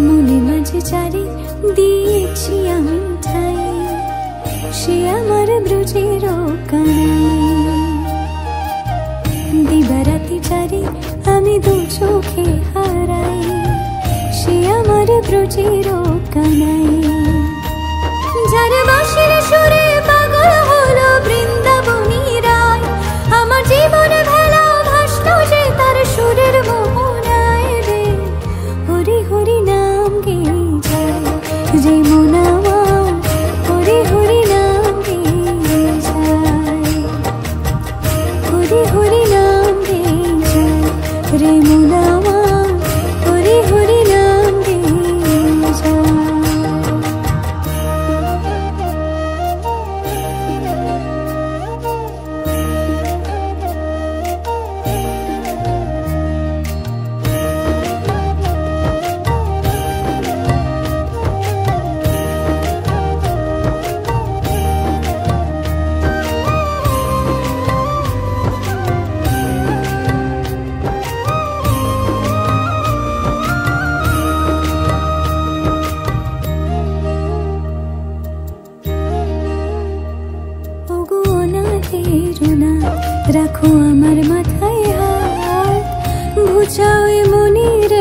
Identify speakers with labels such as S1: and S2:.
S1: মনে মাঝে চারি দিয়েছি আমি ঠাই, সে আমার ব্রজের কানাই। দিবারাতি চারি আমি দু চোখে হারাই, সে আমার ব্রজের কানাই। যার বাঁশির সুরে পাগল হলো বৃন্দাবনী রায়, আমার জীবনে ভেলা ভাসল যে তার সুরের মোহনায় রে। হরি হরি নাম গেয়ে যায় যে মন আমার, হরি হরি নাম গেয়ে যায়, হরি হরি নাম গেয়ে যায় রে মন আমার, হরি হরি নাম গেয়ে যায়। রাখো আমার মাথায় হাত, ঘুচাও মনির